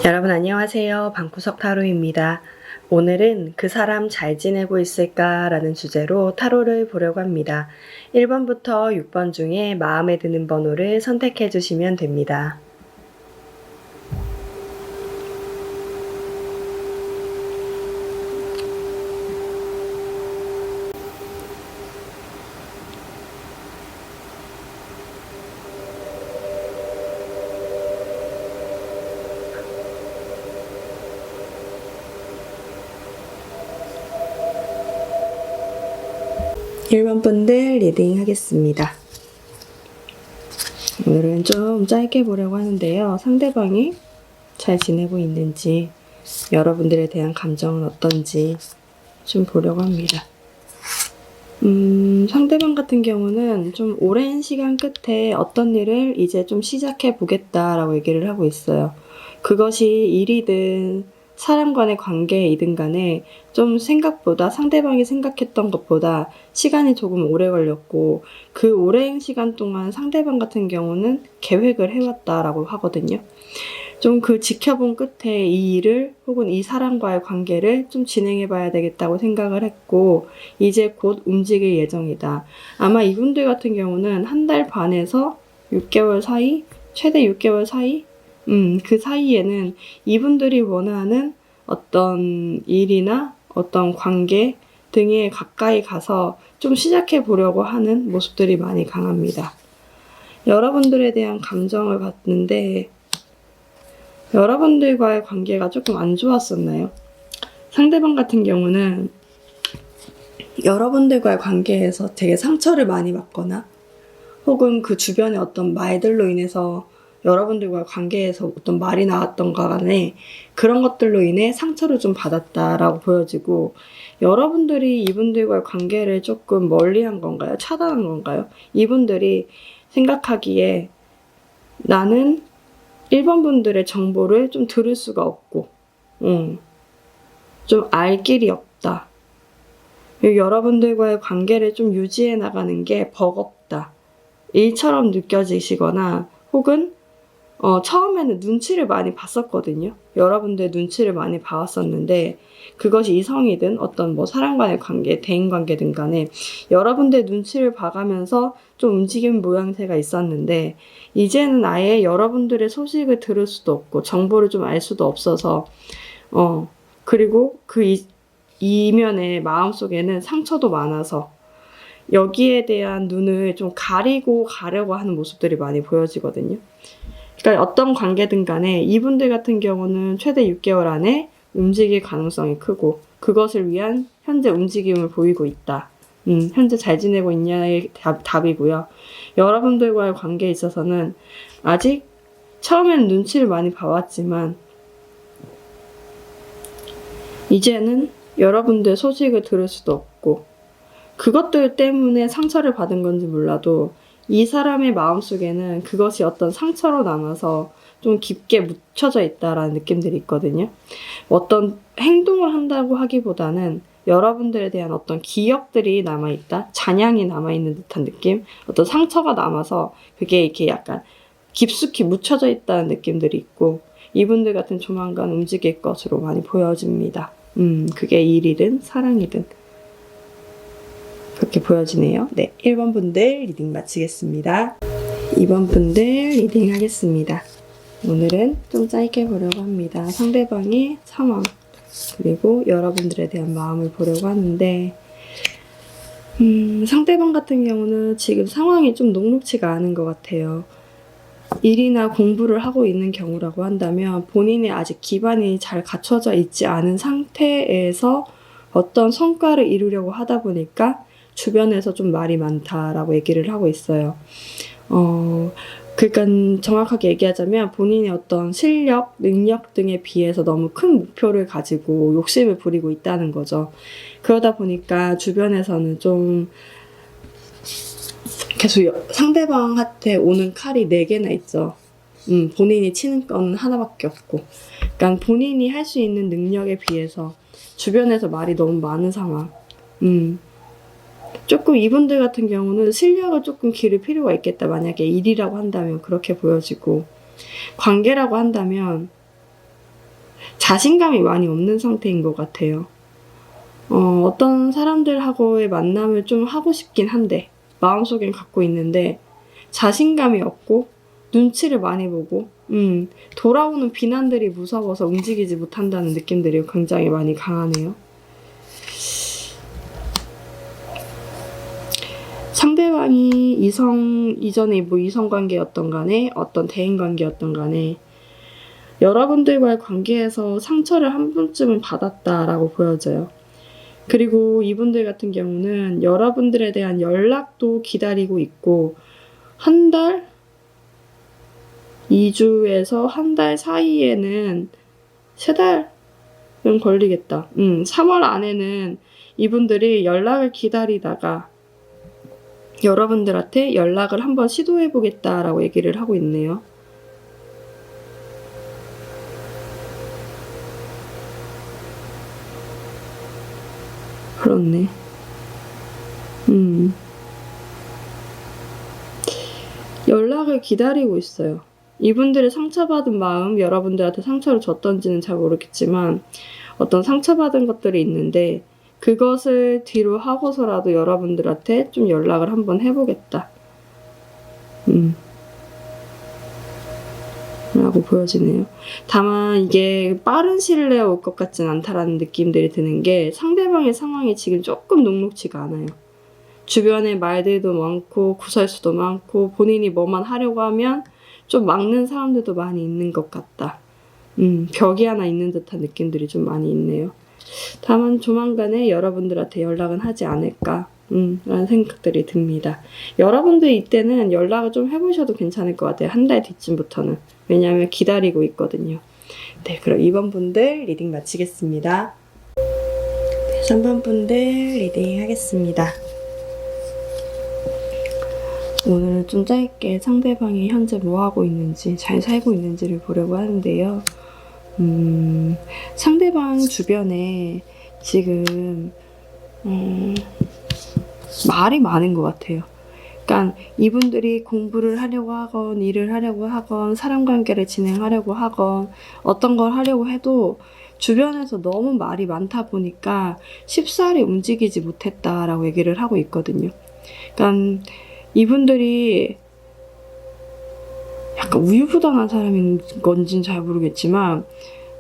여러분 안녕하세요. 방구석 타로입니다. 오늘은 그 사람 잘 지내고 있을까? 라는 주제로 타로를 보려고 합니다. 1번부터 6번 중에 마음에 드는 번호를 선택해 주시면 됩니다. 일 번 분들 리딩 하겠습니다. 오늘은 좀 짧게 보려고 하는데요. 상대방이 잘 지내고 있는지, 여러분들에 대한 감정은 어떤지 좀 보려고 합니다. 상대방 같은 경우는 좀 오랜 시간 끝에 어떤 일을 이제 좀 시작해 보겠다라고 얘기를 하고 있어요. 그것이 일이든 사람 간의 관계이든 간에 좀 생각보다 상대방이 생각했던 것보다 시간이 조금 오래 걸렸고, 그 오랜 시간 동안 상대방 같은 경우는 계획을 해왔다라고 하거든요. 좀 그 지켜본 끝에 이 일을 혹은 이 사람과의 관계를 좀 진행해 봐야 되겠다고 생각을 했고, 이제 곧 움직일 예정이다. 아마 이분들 같은 경우는 한 달 반에서 6개월 사이, 최대 6개월 사이? 그 사이에는 이분들이 원하는 어떤 일이나 어떤 관계 등에 가까이 가서 좀 시작해 보려고 하는 모습들이 많이 강합니다. 여러분들에 대한 감정을 봤는데, 여러분들과의 관계가 조금 안 좋았었나요? 상대방 같은 경우는 여러분들과의 관계에서 되게 상처를 많이 받거나, 혹은 그 주변의 어떤 말들로 인해서 여러분들과의 관계에서 어떤 말이 나왔던가 간에 그런 것들로 인해 상처를 좀 받았다라고 보여지고, 여러분들이 이분들과의 관계를 조금 멀리한 건가요? 차단한 건가요? 이분들이 생각하기에 나는 1번 분들의 정보를 좀 들을 수가 없고, 좀 알 길이 없다. 여러분들과의 관계를 좀 유지해 나가는 게 버겁다. 일처럼 느껴지시거나, 혹은 처음에는 눈치를 많이 봤었거든요. 여러분들 눈치를 많이 봐왔었는데, 그것이 이성이든 어떤 사람과의 관계, 대인관계든 간에 여러분들 눈치를 봐가면서 좀 움직이는 모양새가 있었는데, 이제는 아예 여러분들의 소식을 들을 수도 없고 정보를 좀 알 수도 없어서, 그리고 그 이면의 마음속에는 상처도 많아서 여기에 대한 눈을 좀 가리고 가려고 하는 모습들이 많이 보여지거든요. 그러니까 어떤 관계든 간에 이분들 같은 경우는 최대 6개월 안에 움직일 가능성이 크고, 그것을 위한 현재 움직임을 보이고 있다. 현재 잘 지내고 있냐의 답이고요. 여러분들과의 관계에 있어서는 아직 처음에는 눈치를 많이 봐왔지만, 이제는 여러분들 소식을 들을 수도 없고, 그것들 때문에 상처를 받은 건지 몰라도 이 사람의 마음속에는 그것이 어떤 상처로 남아서 좀 깊게 묻혀져 있다라는 느낌들이 있거든요. 어떤 행동을 한다고 하기보다는 여러분들에 대한 어떤 기억들이 남아있다, 잔향이 남아있는 듯한 느낌, 어떤 상처가 남아서 그게 이렇게 약간 깊숙이 묻혀져 있다는 느낌들이 있고, 이분들 같은 조만간 움직일 것으로 많이 보여집니다. 그게 일이든 사랑이든 그렇게 보여지네요. 네, 1번 분들 리딩 마치겠습니다. 2번 분들 리딩 하겠습니다. 오늘은 좀 짧게 보려고 합니다. 상대방의 상황, 그리고 여러분들에 대한 마음을 보려고 하는데, 상대방 같은 경우는 지금 상황이 좀 녹록치가 않은 것 같아요. 일이나 공부를 하고 있는 경우라고 한다면 본인이 아직 기반이 잘 갖춰져 있지 않은 상태에서 어떤 성과를 이루려고 하다 보니까 주변에서 좀 말이 많다라고 얘기를 하고 있어요. 그러니까 정확하게 얘기하자면 본인의 어떤 실력, 능력 등에 비해서 너무 큰 목표를 가지고 욕심을 부리고 있다는 거죠. 그러다 보니까 주변에서는 좀 계속 상대방한테 오는 칼이 4개나 있죠. 본인이 치는 건 하나밖에 없고. 그러니까 본인이 할 수 있는 능력에 비해서 주변에서 말이 너무 많은 상황. 조금 이분들 같은 경우는 실력을 조금 기를 필요가 있겠다. 만약에 일이라고 한다면 그렇게 보여지고, 관계라고 한다면 자신감이 많이 없는 상태인 것 같아요. 어떤 사람들하고의 만남을 좀 하고 싶긴 한데 마음속엔 갖고 있는데 자신감이 없고 눈치를 많이 보고 돌아오는 비난들이 무서워서 움직이지 못한다는 느낌들이 굉장히 많이 강하네요. 상대방이 이전에 뭐 이성관계였던 간에 어떤 대인관계였던 간에 여러분들과의 관계에서 상처를 한 번쯤은 받았다라고 보여져요. 그리고 이분들 같은 경우는 여러분들에 대한 연락도 기다리고 있고 한 달, 2주에서 한 달 사이에는 3달은 걸리겠다. 3월 안에는 이분들이 연락을 기다리다가 여러분들한테 연락을 한번 시도해보겠다라고 얘기를 하고 있네요. 그렇네. 연락을 기다리고 있어요. 이분들의 상처받은 마음, 여러분들한테 상처를 줬던지는 잘 모르겠지만 어떤 상처받은 것들이 있는데 그것을 뒤로 하고서라도 여러분들한테 좀 연락을 한번 해보겠다. 라고 보여지네요. 다만 이게 빠른 시일 내에 올 것 같진 않다라는 느낌들이 드는 게 상대방의 상황이 지금 조금 녹록지가 않아요. 주변에 말들도 많고 구설수도 많고 본인이 뭐만 하려고 하면 좀 막는 사람들도 많이 있는 것 같다. 벽이 하나 있는 듯한 느낌들이 좀 많이 있네요. 다만 조만간에 여러분들한테 연락은 하지 않을까 라는 생각들이 듭니다. 여러분들 이때는 연락을 좀 해보셔도 괜찮을 것 같아요. 한 달 뒤쯤부터는. 왜냐하면 기다리고 있거든요. 네, 그럼 2번 분들 리딩 마치겠습니다. 네, 3번 분들 리딩 하겠습니다. 오늘은 좀 짧게 상대방이 현재 뭐하고 있는지, 잘 살고 있는지를 보려고 하는데요. 상대방 주변에 지금 말이 많은 것 같아요. 그러니까 이분들이 공부를 하려고 하건 일을 하려고 하건 사람 관계를 진행하려고 하건 어떤 걸 하려고 해도 주변에서 너무 말이 많다 보니까 쉽사리 움직이지 못했다라고 얘기를 하고 있거든요. 그러니까 이분들이 약간 우유부단한 사람인 건지는 잘 모르겠지만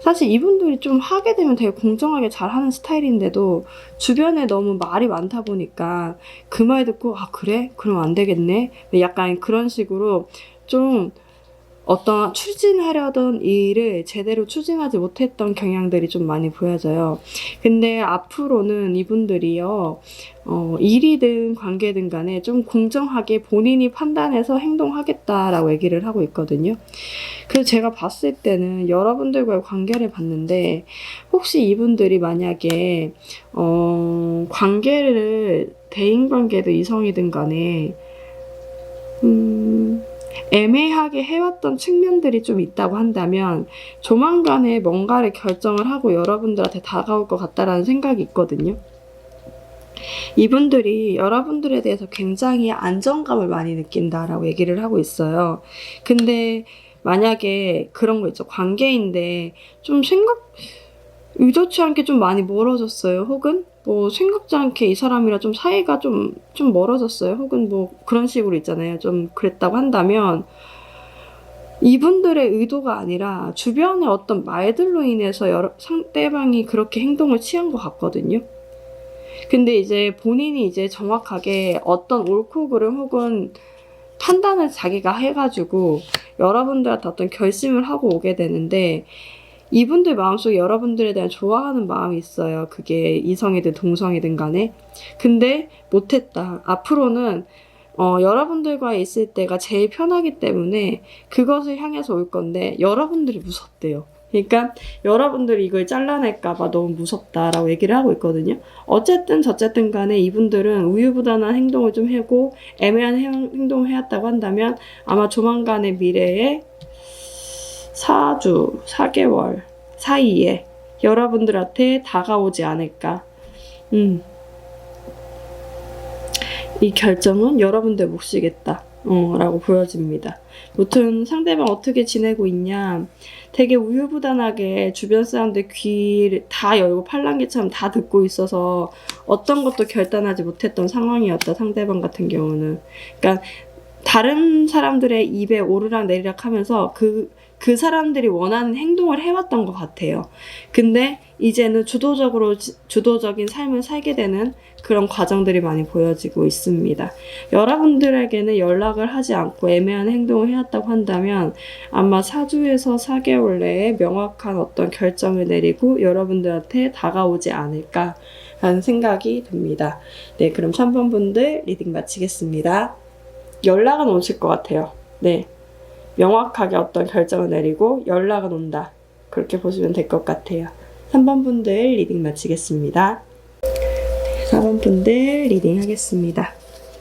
사실 이분들이 좀 하게 되면 되게 공정하게 잘하는 스타일인데도 주변에 너무 말이 많다 보니까 그 말 듣고 아 그래? 그럼 안 되겠네? 약간 그런 식으로 좀 어떤 추진하려던 일을 제대로 추진하지 못했던 경향들이 좀 많이 보여져요. 근데 앞으로는 이분들이요, 일이든 관계든 간에 좀 공정하게 본인이 판단해서 행동하겠다라고 얘기를 하고 있거든요. 그래서 제가 봤을 때는 여러분들과의 관계를 봤는데 혹시 이분들이 만약에 관계를 대인관계든 이성이든 간에 애매하게 해왔던 측면들이 좀 있다고 한다면 조만간에 뭔가를 결정을 하고 여러분들한테 다가올 것 같다라는 생각이 있거든요. 이분들이 여러분들에 대해서 굉장히 안정감을 많이 느낀다라고 얘기를 하고 있어요. 근데 만약에 그런 거 있죠. 관계인데 좀 의도치 않게 좀 많이 멀어졌어요. 혹은 뭐 생각지 않게 이 사람이랑 좀 사이가 좀 멀어졌어요. 혹은 뭐 그런 식으로 있잖아요. 좀 그랬다고 한다면 이분들의 의도가 아니라 주변의 어떤 말들로 인해서 상대방이 그렇게 행동을 취한 것 같거든요. 근데 이제 본인이 이제 정확하게 어떤 옳고 그름 혹은 판단을 자기가 해가지고 여러분들한테 어떤 결심을 하고 오게 되는데 이분들 마음속에 여러분들에 대한 좋아하는 마음이 있어요. 그게 이성이든 동성이든 간에. 근데 못했다. 앞으로는 여러분들과 있을 때가 제일 편하기 때문에 그것을 향해서 올 건데 여러분들이 무섭대요. 그러니까 여러분들이 이걸 잘라낼까봐 너무 무섭다라고 얘기를 하고 있거든요. 어쨌든 저쨌든 간에 이분들은 우유부단한 행동을 좀 하고 애매한 행동을 해왔다고 한다면 아마 조만간의 미래에 4주, 4개월 사이에 여러분들한테 다가오지 않을까. 이 결정은 여러분들 몫이겠다. 라고 보여집니다. 무튼 상대방 어떻게 지내고 있냐, 되게 우유부단하게 주변 사람들 귀를 다 열고 팔랑귀처럼 다 듣고 있어서 어떤 것도 결단하지 못했던 상황이었다, 상대방 같은 경우는. 그러니까 다른 사람들의 입에 오르락 내리락 하면서 그 사람들이 원하는 행동을 해왔던 것 같아요. 근데 이제는 주도적인 삶을 살게 되는 그런 과정들이 많이 보여지고 있습니다. 여러분들에게는 연락을 하지 않고 애매한 행동을 해왔다고 한다면 아마 4주에서 4개월 내에 명확한 어떤 결정을 내리고 여러분들한테 다가오지 않을까라는 생각이 듭니다. 네, 그럼 3번 분들 리딩 마치겠습니다. 연락은 오실 것 같아요. 네. 명확하게 어떤 결정을 내리고 연락은 온다. 그렇게 보시면 될 것 같아요. 3번 분들 리딩 마치겠습니다. 4번 분들 리딩 하겠습니다.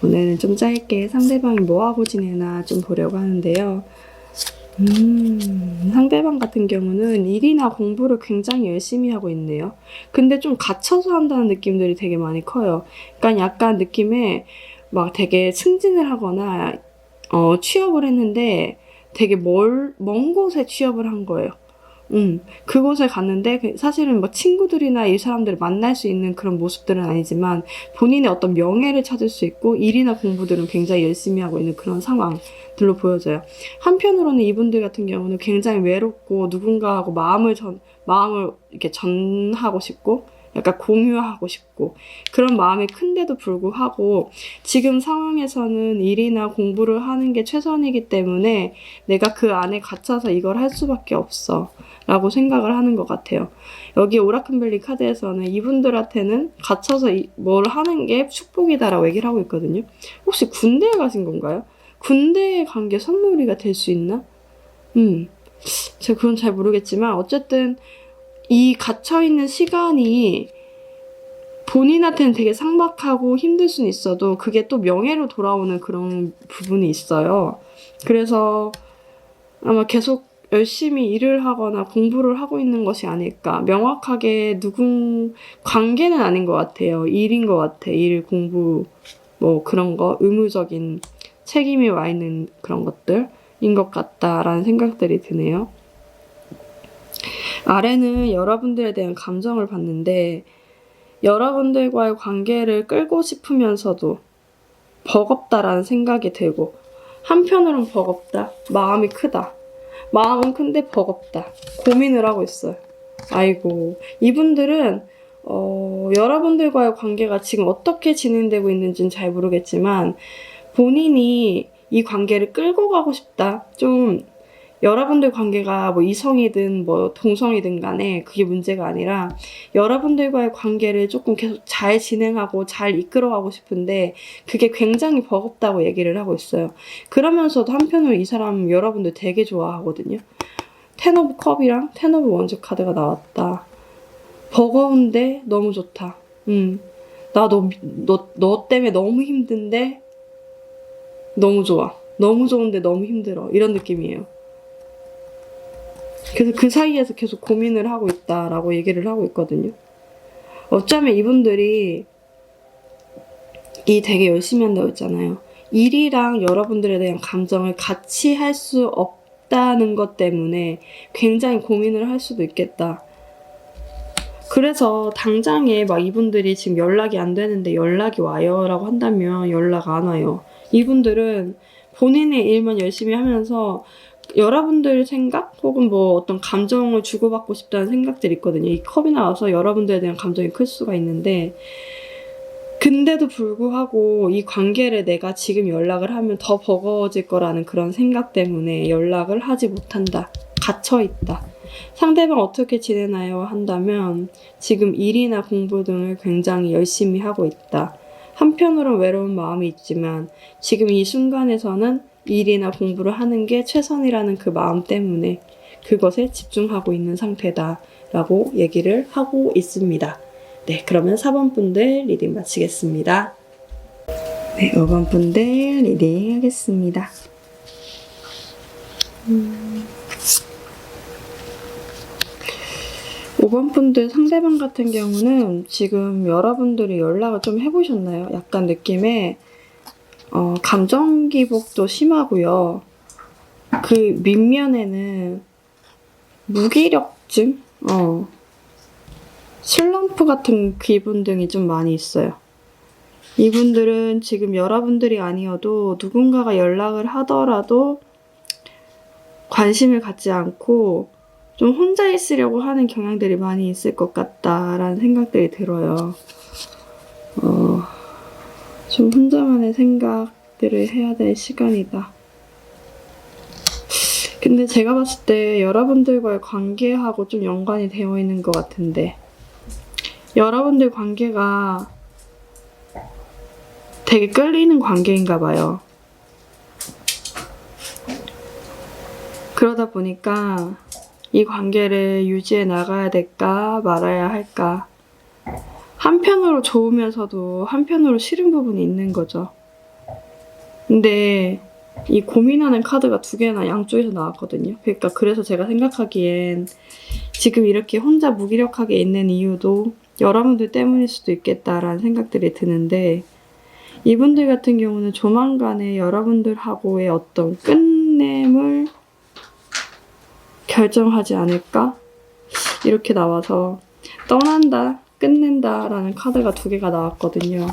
오늘은 좀 짧게 상대방이 뭐하고 지내나 좀 보려고 하는데요. 상대방 같은 경우는 일이나 공부를 굉장히 열심히 하고 있네요. 근데 좀 갇혀서 한다는 느낌들이 되게 많이 커요. 그러니까 약간 느낌에 막 되게 승진을 하거나 취업을 했는데 되게 먼 곳에 취업을 한 거예요. 그곳에 갔는데 사실은 뭐 친구들이나 이 사람들을 만날 수 있는 그런 모습들은 아니지만 본인의 어떤 명예를 찾을 수 있고 일이나 공부들은 굉장히 열심히 하고 있는 그런 상황들로 보여져요. 한편으로는 이분들 같은 경우는 굉장히 외롭고 누군가하고 마음을 이렇게 전하고 싶고 약간 공유하고 싶고 그런 마음이 큰데도 불구하고 지금 상황에서는 일이나 공부를 하는 게 최선이기 때문에 내가 그 안에 갇혀서 이걸 할 수밖에 없어 라고 생각을 하는 것 같아요. 여기 오라클벨리 카드에서는 이분들한테는 갇혀서 뭘 하는 게 축복이다라고 얘기를 하고 있거든요. 혹시 군대에 가신 건가요? 군대에 간 게 선물이가 될 수 있나? 제가 그건 잘 모르겠지만 어쨌든 이 갇혀있는 시간이 본인한테는 되게 삭막하고 힘들 수는 있어도 그게 또 명예로 돌아오는 그런 부분이 있어요. 그래서 아마 계속 열심히 일을 하거나 공부를 하고 있는 것이 아닐까. 명확하게 관계는 아닌 것 같아요. 일인 것 같아. 일, 공부, 뭐 그런 거, 의무적인 책임이 와 있는 그런 것들인 것 같다라는 생각들이 드네요. 아래는 여러분들에 대한 감정을 봤는데 여러분들과의 관계를 끌고 싶으면서도 버겁다라는 생각이 들고 한편으로는 버겁다. 마음이 크다. 마음은 큰데 버겁다. 고민을 하고 있어요. 아이고, 이분들은 여러분들과의 관계가 지금 어떻게 진행되고 있는지는 잘 모르겠지만 본인이 이 관계를 끌고 가고 싶다. 좀 여러분들 관계가 뭐 이성이든 뭐 동성이든 간에 그게 문제가 아니라 여러분들과의 관계를 조금 계속 잘 진행하고 잘 이끌어가고 싶은데 그게 굉장히 버겁다고 얘기를 하고 있어요. 그러면서도 한편으로 이 사람 여러분들 되게 좋아하거든요. 텐 오브 컵이랑 텐 오브 원즈 카드가 나왔다. 버거운데 너무 좋다. 나 너 때문에 너무 힘든데 너무 좋아. 너무 좋은데 너무 힘들어. 이런 느낌이에요. 그래서 그 사이에서 계속 고민을 하고 있다라고 얘기를 하고 있거든요. 어쩌면 이분들이 일 되게 열심히 한다고 했잖아요. 일이랑 여러분들에 대한 감정을 같이 할 수 없다는 것 때문에 굉장히 고민을 할 수도 있겠다. 그래서 당장에 막 이분들이 지금 연락이 안 되는데 연락이 와요 라고 한다면 연락 안 와요. 이분들은 본인의 일만 열심히 하면서 여러분들 생각 혹은 뭐 어떤 감정을 주고받고 싶다는 생각들이 있거든요. 이 컵이 나와서 여러분들에 대한 감정이 클 수가 있는데 근데도 불구하고 이 관계를 내가 지금 연락을 하면 더 버거워질 거라는 그런 생각 때문에 연락을 하지 못한다. 갇혀있다. 상대방 어떻게 지내나요? 한다면 지금 일이나 공부 등을 굉장히 열심히 하고 있다. 한편으로는 외로운 마음이 있지만 지금 이 순간에서는 일이나 공부를 하는 게 최선이라는 그 마음 때문에 그것에 집중하고 있는 상태다 라고 얘기를 하고 있습니다. 네, 그러면 4번 분들 리딩 마치겠습니다. 네, 5번 분들 리딩 하겠습니다. 5번 분들 상대방 같은 경우는 지금 여러분들이 연락을 좀 해보셨나요? 약간 느낌에 감정 기복도 심하고요. 그 밑면에는 무기력증? 슬럼프 같은 기분 등이 좀 많이 있어요. 이분들은 지금 여러분들이 아니어도 누군가가 연락을 하더라도 관심을 갖지 않고 좀 혼자 있으려고 하는 경향들이 많이 있을 것 같다라는 생각들이 들어요. 좀 혼자만의 생각들을 해야 될 시간이다. 근데 제가 봤을 때 여러분들과의 관계하고 좀 연관이 되어 있는 것 같은데, 여러분들 관계가 되게 끌리는 관계인가 봐요. 그러다 보니까 이 관계를 유지해 나가야 될까 말아야 할까, 한편으로 좋으면서도 한편으로 싫은 부분이 있는 거죠. 근데 이 고민하는 카드가 2개나 양쪽에서 나왔거든요. 그러니까 그래서 제가 생각하기엔 지금 이렇게 혼자 무기력하게 있는 이유도 여러분들 때문일 수도 있겠다라는 생각들이 드는데, 이분들 같은 경우는 조만간에 여러분들하고의 어떤 끝냄을 결정하지 않을까? 이렇게 나와서 떠난다, 끝낸다 라는 카드가 2개가 나왔거든요.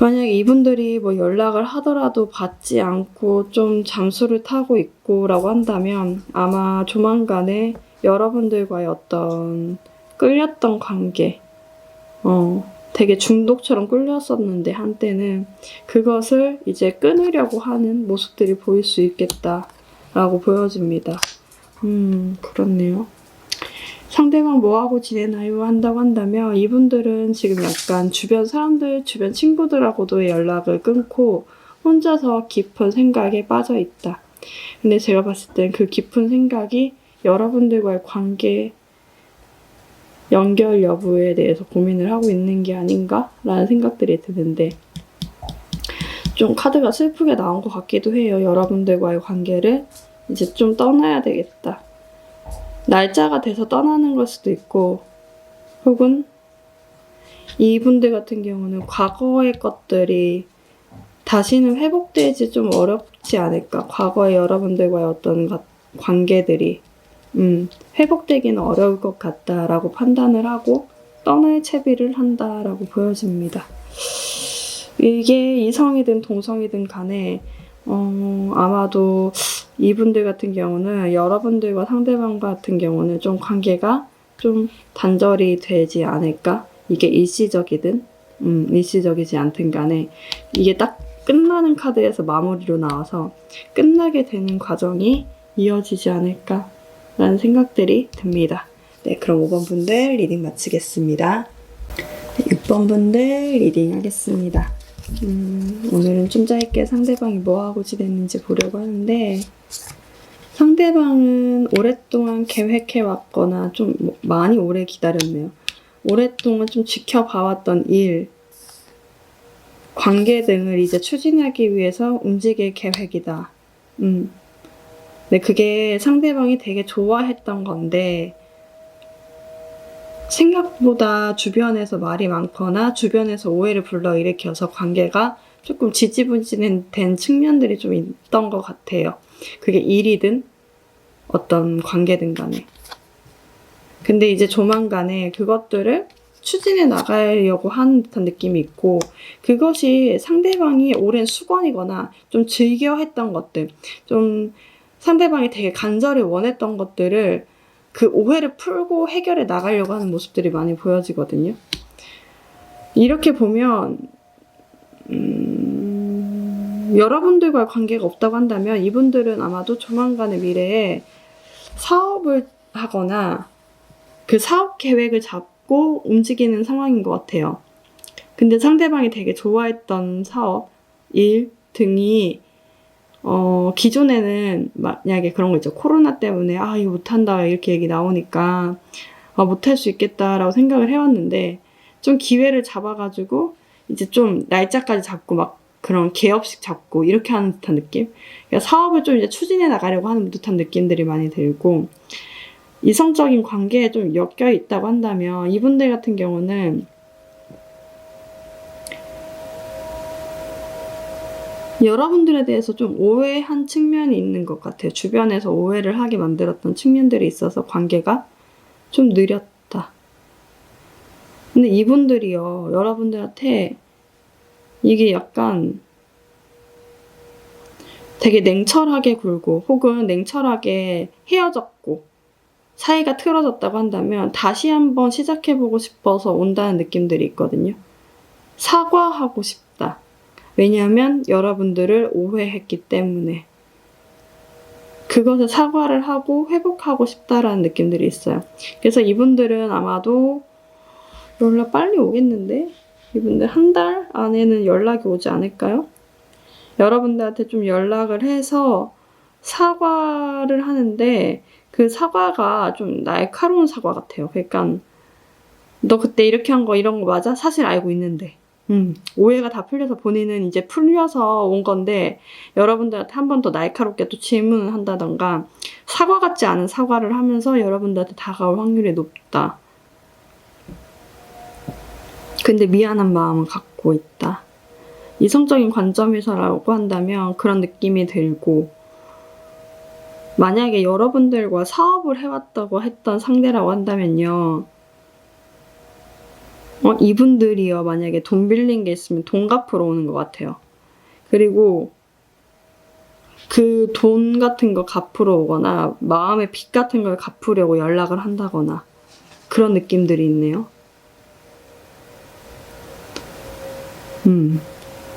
만약에 이분들이 뭐 연락을 하더라도 받지 않고 좀 잠수를 타고 있고 라고 한다면, 아마 조만간에 여러분들과의 어떤 끌렸던 관계, 되게 중독처럼 끌렸었는데 한때는, 그것을 이제 끊으려고 하는 모습들이 보일 수 있겠다라고 보여집니다. 그렇네요. 상대방 뭐하고 지내나요? 한다고 한다면, 이분들은 지금 약간 주변 사람들, 주변 친구들하고도 연락을 끊고 혼자서 깊은 생각에 빠져 있다. 근데 제가 봤을 땐 그 깊은 생각이 여러분들과의 관계 연결 여부에 대해서 고민을 하고 있는 게 아닌가라는 생각들이 드는데, 좀 카드가 슬프게 나온 것 같기도 해요. 여러분들과의 관계를 이제 좀 떠나야 되겠다. 날짜가 돼서 떠나는 걸 수도 있고, 혹은 이분들 같은 경우는 과거의 것들이 다시는 회복되지 좀 어렵지 않을까. 과거의 여러분들과의 어떤 관계들이 회복되기는 어려울 것 같다라고 판단을 하고 떠날 채비를 한다라고 보여집니다. 이게 이성이든 동성이든 간에 아마도 이분들 같은 경우는, 여러분들과 상대방 같은 경우는 좀 관계가 좀 단절이 되지 않을까? 이게 일시적이든 일시적이지 않든 간에 이게 딱 끝나는 카드에서 마무리로 나와서 끝나게 되는 과정이 이어지지 않을까 라는 생각들이 듭니다. 네, 그럼 5번 분들 리딩 마치겠습니다. 6번 분들 리딩 하겠습니다. 오늘은 좀 짧게 상대방이 뭐하고 지냈는지 보려고 하는데, 상대방은 오랫동안 계획해왔거나 좀 많이 오래 기다렸네요. 오랫동안 좀 지켜봐왔던 일, 관계 등을 이제 추진하기 위해서 움직일 계획이다. 네, 그게 상대방이 되게 좋아했던 건데, 생각보다 주변에서 말이 많거나 주변에서 오해를 불러일으켜서 관계가 조금 지지부진된 측면들이 좀 있던 것 같아요. 그게 일이든 어떤 관계든 간에. 근데 이제 조만간에 그것들을 추진해 나가려고 하는 듯한 느낌이 있고, 그것이 상대방이 오랜 수건이거나 좀 즐겨 했던 것들, 좀 상대방이 되게 간절히 원했던 것들을 그 오해를 풀고 해결해 나가려고 하는 모습들이 많이 보여지거든요. 이렇게 보면 여러분들과의 관계가 없다고 한다면, 이분들은 아마도 조만간의 미래에 사업을 하거나 그 사업 계획을 잡고 움직이는 상황인 것 같아요. 근데 상대방이 되게 좋아했던 사업, 일 등이 기존에는 만약에 그런 거 있죠. 코로나 때문에 이거 못한다 이렇게 얘기 나오니까 못할 수 있겠다라고 생각을 해왔는데, 좀 기회를 잡아가지고 이제 좀 날짜까지 잡고 막 그런 개업식 잡고 이렇게 하는 듯한 느낌? 그러니까 사업을 좀 이제 추진해 나가려고 하는 듯한 느낌들이 많이 들고, 이성적인 관계에 좀 엮여 있다고 한다면, 이분들 같은 경우는 여러분들에 대해서 좀 오해한 측면이 있는 것 같아요. 주변에서 오해를 하게 만들었던 측면들이 있어서 관계가 좀 느렸다. 근데 이분들이요, 여러분들한테 이게 약간 되게 냉철하게 굴고 혹은 냉철하게 헤어졌고 사이가 틀어졌다고 한다면 다시 한번 시작해보고 싶어서 온다는 느낌들이 있거든요. 사과하고 싶다. 왜냐하면 여러분들을 오해했기 때문에 그것을 사과를 하고 회복하고 싶다라는 느낌들이 있어요. 그래서 이분들은 아마도 연락 빨리 오겠는데? 이분들 한 달 안에는 연락이 오지 않을까요? 여러분들한테 좀 연락을 해서 사과를 하는데 그 사과가 좀 날카로운 사과 같아요. 그러니까 너 그때 이렇게 한 거 이런 거 맞아? 사실 알고 있는데. 오해가 다 풀려서 본인은 이제 풀려서 온 건데 여러분들한테 한 번 더 날카롭게 또 질문을 한다던가 사과 같지 않은 사과를 하면서 여러분들한테 다가올 확률이 높다. 근데 미안한 마음을 갖고 있다. 이성적인 관점에서라고 한다면 그런 느낌이 들고 만약에 여러분들과 사업을 해왔다고 했던 상대라고 한다면요. 이분들이요. 만약에 돈 빌린 게 있으면 돈 갚으러 오는 것 같아요. 그리고 그 돈 같은 거 갚으러 오거나 마음의 빚 같은 걸 갚으려고 연락을 한다거나 그런 느낌들이 있네요.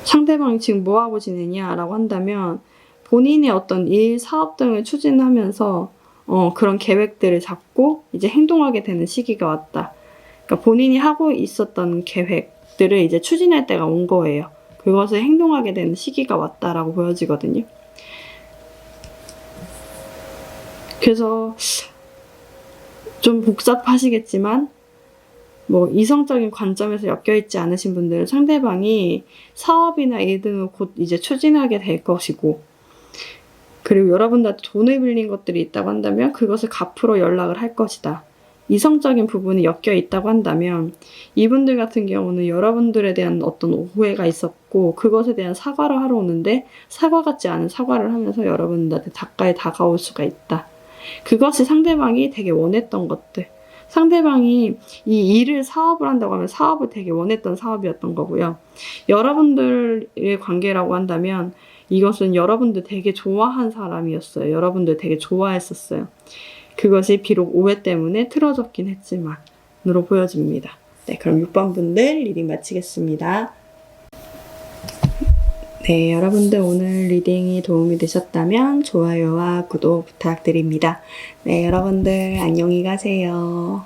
상대방이 지금 뭐하고 지내냐라고 한다면 본인의 어떤 일, 사업 등을 추진하면서 그런 계획들을 잡고 이제 행동하게 되는 시기가 왔다. 그러니까 본인이 하고 있었던 계획들을 이제 추진할 때가 온 거예요. 그것을 행동하게 되는 시기가 왔다라고 보여지거든요. 그래서 좀 복잡하시겠지만 뭐 이성적인 관점에서 엮여있지 않으신 분들은 상대방이 사업이나 일 등을 곧 이제 추진하게 될 것이고 그리고 여러분들한테 돈을 빌린 것들이 있다고 한다면 그것을 갚으러 연락을 할 것이다. 이성적인 부분이 엮여 있다고 한다면 이분들 같은 경우는 여러분들에 대한 어떤 오해가 있었고 그것에 대한 사과를 하러 오는데 사과 같지 않은 사과를 하면서 여러분들한테 가까이 다가올 수가 있다. 그것이 상대방이 되게 원했던 것들. 상대방이 이 일을 사업을 한다고 하면 사업을 되게 원했던 사업이었던 거고요. 여러분들의 관계라고 한다면 이것은 여러분들 되게 좋아한 사람이었어요. 여러분들 되게 좋아했었어요. 그것이 비록 오해 때문에 틀어졌긴 했지만 으로 보여집니다. 네, 그럼 6번 분들 리딩 마치겠습니다. 네, 여러분들 오늘 리딩이 도움이 되셨다면 좋아요와 구독 부탁드립니다. 네, 여러분들 안녕히 가세요.